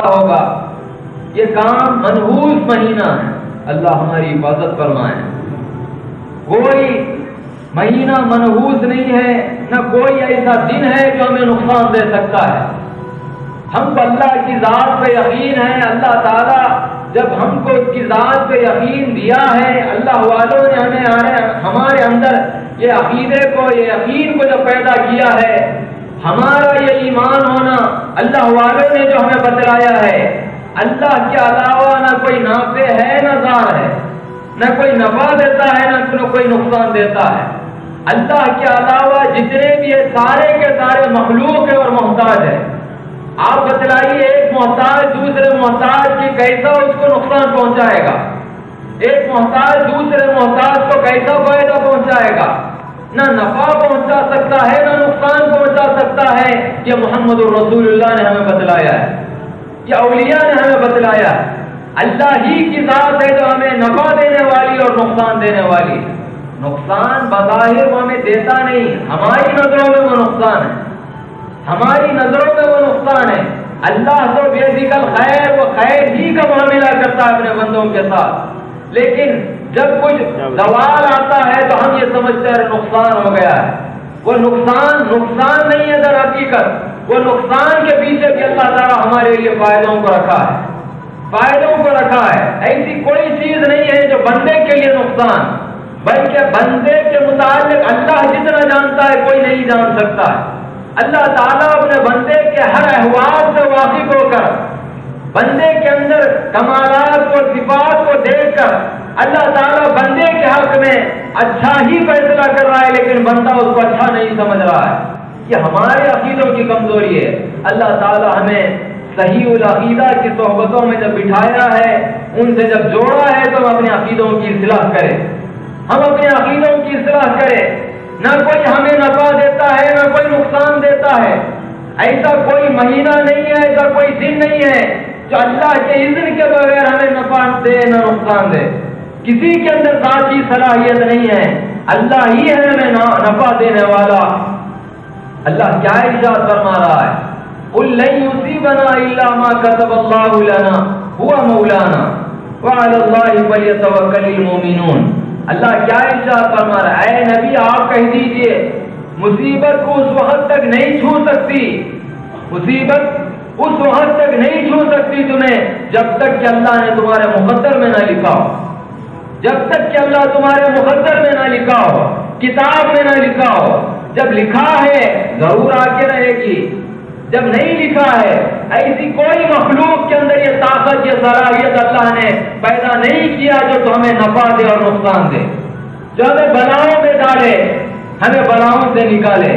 ہوگا یہ کام منحوس مہینہ ہے، اللہ ہماری حفاظت فرمائے۔ کوئی مہینہ منحوس نہیں ہے، نہ کوئی ایسا دن ہے جو ہمیں نقصان دے سکتا ہے۔ ہم کو اللہ کی ذات پہ یقین ہے، اللہ تعالیٰ جب ہم کو اس کی ذات پہ یقین دیا ہے، اللہ والوں نے ہمارے اندر یہ عقیدے کو، یہ یقین کو جب پیدا کیا ہے، ہمارا یہ ایمان ہونا اللہ والوں نے جو ہمیں بتلایا ہے، اللہ کے علاوہ نہ کوئی نافع ہے نہ ضار ہے، نہ کوئی نفع دیتا ہے نہ کوئی نقصان دیتا ہے۔ اللہ کے علاوہ جتنے بھی یہ سارے کے سارے مخلوق ہے اور محتاج ہے۔ آپ بتلائیے ایک محتاج دوسرے محتاج کی کیسا اس کو نقصان پہنچائے گا؟ ایک محتاج دوسرے محتاج کو کیسا فائدہ پہنچائے گا؟ نہ نفع پہنچا سکتا ہے نہ نقصان پہنچا سکتا ہے۔ یہ محمد رسول اللہ نے ہمیں بتلایا ہے، یہ اولیاء نے ہمیں بتلایا ہے۔ اللہ ہی کی ذات ہے جو ہمیں نفع دینے والی اور نقصان دینے والی۔ نقصان بظاہر وہ ہمیں دیتا نہیں، ہماری نظروں میں وہ نقصان ہے، ہماری نظروں میں وہ نقصان ہے۔ اللہ تو بیسک الخیر، وہ خیر ہی کا معاملہ کرتا ہے اپنے بندوں کے ساتھ، لیکن جب کچھ زوال آتا ہے تو ہم یہ سمجھتے ہیں نقصان ہو گیا ہے۔ وہ نقصان نہیں ہے در حقیقت، وہ نقصان کے پیچھے بھی اللہ تعالیٰ ہمارے لیے فائدوں کو رکھا ہے، فائدوں کو رکھا ہے۔ ایسی کوئی چیز نہیں ہے جو بندے کے لیے نقصان، بلکہ بندے کے متعلق اللہ جتنا جانتا ہے کوئی نہیں جان سکتا ہے۔ اللہ تعالیٰ اپنے بندے کے ہر احوال سے واقف ہو کر، بندے کے اندر کمالات اور صفات کو دیکھ کر اللہ تعالیٰ بندے کے حق میں اچھا ہی فیصلہ کر رہا ہے، لیکن بندہ اس کو اچھا نہیں سمجھ رہا ہے۔ یہ ہمارے عقیدوں کی کمزوری ہے۔ اللہ تعالیٰ ہمیں صحیح العقیدہ کی صحبتوں میں جب بٹھایا ہے، ان سے جب جوڑا ہے تو ہم اپنے عقیدوں کی اصلاح کریں، ہم اپنے عقیدوں کی اصلاح کریں۔ نہ کوئی ہمیں نفع دیتا ہے نہ کوئی نقصان دیتا ہے۔ ایسا کوئی مہینہ نہیں ہے، ایسا کوئی دن نہیں ہے جو اللہ کے اذن کے بغیر ہمیں نفع دے نہ نقصان دے۔ کسی کے اندر ذاتی صلاحیت نہیں ہے، اللہ ہی ہے ہمیں نفع دینے والا۔ اللہ کیا ارشاد فرما رہا ہے؟ قُل لَن يُصِيبَنَا إِلَّا مَا كَتَبَ اللَّهُ لَنَا هُوَ مَوْلَانَا وَعَلَى اللَّهِ فَلْيَتَوَكَّلِ الْمُؤْمِنُونَ۔ اللہ کیا ارشاد فرما رہا ہے؟ اے نبی آپ کہہ دیجئے مصیبت کو اس وقت تک نہیں چھو سکتی، مصیبت اس وقت تک نہیں چھو سکتی تمہیں جب تک کہ اللہ نے تمہارے مقدر میں نہ لکھا ہو، جب تک کہ اللہ تمہارے مقدر میں نہ لکھا ہو، کتاب میں نہ لکھا ہو۔ جب لکھا ہے ضرور آ کے رہے گی، جب نہیں لکھا ہے ایسی کوئی مخلوق کے اندر یہ طاقت، یہ صلاحیت اللہ نے پیدا نہیں کیا جو تو ہمیں نفع دے اور نقصان دے، جو ہمیں بلاؤں میں ڈالے، ہمیں بلاؤں سے نکالے۔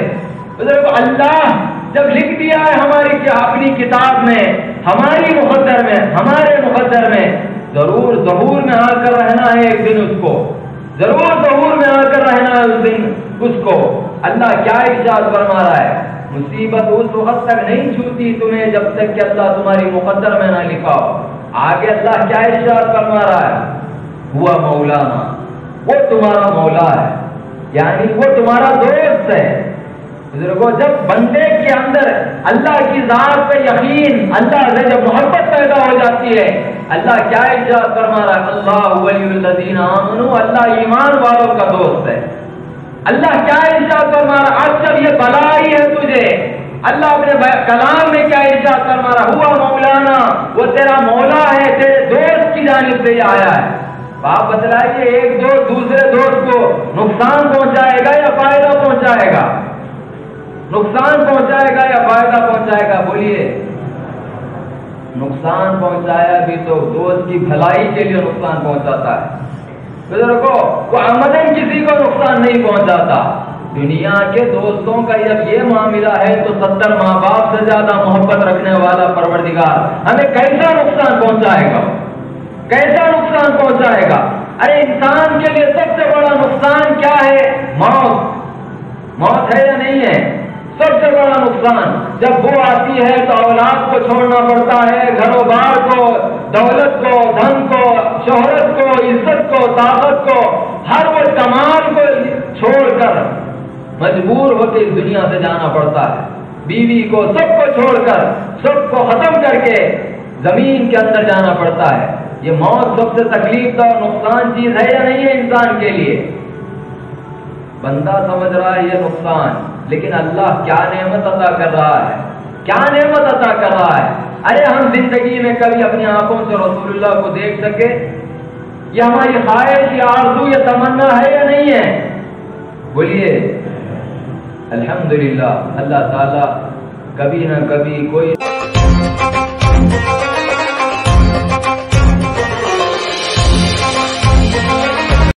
اللہ جب لکھ دیا ہے ہماری اپنی کتاب میں، ہماری مقدر میں، ہمارے مقدر میں، ضرور ظہور میں آ کر رہنا ہے ایک دن اس کو، ضرور ظہور میں آ کر رہنا ہے اس دن اس کو۔ اللہ کیا ارشاد فرما رہا ہے؟ مصیبت اس وقت تک نہیں چھوتی تمہیں جب تک کہ اللہ تمہاری مقدر میں نہ لکھا ہو۔ آگے اللہ کیا ارشاد فرما رہا ہے؟ ہوا مولانا، وہ تمہارا مولا ہے، یعنی وہ تمہارا دوست ہے۔ بزرگوں، جب بندے کے اندر اللہ کی ذات پہ یقین، اللہ سے جب محبت پیدا ہو جاتی ہے، اللہ کیا ارشاد فرما رہا ہے؟ اللہ ولی الذین آمنوا، اللہ ایمان والوں کا دوست ہے۔ اللہ کیا ارشاد فرما رہا ہے؟ آج جب یہ بلائی ہے تجھے، اللہ اپنے کلام میں کیا ارشاد فرما رہا ہے؟ ہوا مولانا، وہ تیرا مولا ہے، تیرے دوست کی جانب سے یہ آیا ہے۔ آپ بتلائیے ایک دوست دوسرے دوست کو نقصان پہنچائے گا یا فائدہ پہنچائے گا؟ نقصان پہنچائے گا یا فائدہ پہنچائے گا؟ بولیے۔ نقصان پہنچایا بھی تو دوست کی بھلائی کے لیے نقصان پہنچاتا ہے۔ بزرگوں، وہ عمدن کسی کو نقصان نہیں پہنچاتا۔ دنیا کے دوستوں کا جب یہ معاملہ ہے تو 70 ماں باپ سے زیادہ محبت رکھنے والا پروردگار ہمیں کیسا نقصان پہنچائے گا؟ کیسا نقصان پہنچائے گا؟ ارے انسان کے لیے سب سے بڑا نقصان کیا ہے؟ موت ہے یا نہیں ہے؟ سب سے بڑا نقصان جب وہ آتی ہے تو اولاد کو چھوڑنا پڑتا ہے، گھر و بار کو، دولت کو، دھن کو، شہرت کو، عزت طاقت کو، ہر وہ کمال کو چھوڑ کر مجبور ہو کے اس دنیا سے جانا پڑتا ہے، بیوی کو سب کو چھوڑ کر، سب کو ختم کر کے زمین کے اندر جانا پڑتا ہے۔ یہ موت سب سے تکلیف دہ اور نقصان چیز ہے یا نہیں ہے انسان کے لیے؟ بندہ سمجھ رہا ہے یہ نقصان، لیکن اللہ کیا نعمت عطا کر رہا ہے، کیا نعمت عطا کر رہا ہے۔ ارے ہم زندگی میں کبھی اپنی آنکھوں سے رسول اللہ کو دیکھ سکے؟ یہ ہماری خواہش، یہ آرزو، یہ تمنا ہے یا نہیں ہے؟ بولیے الحمدللہ، اللہ تعالیٰ کبھی نہ کبھی کوئی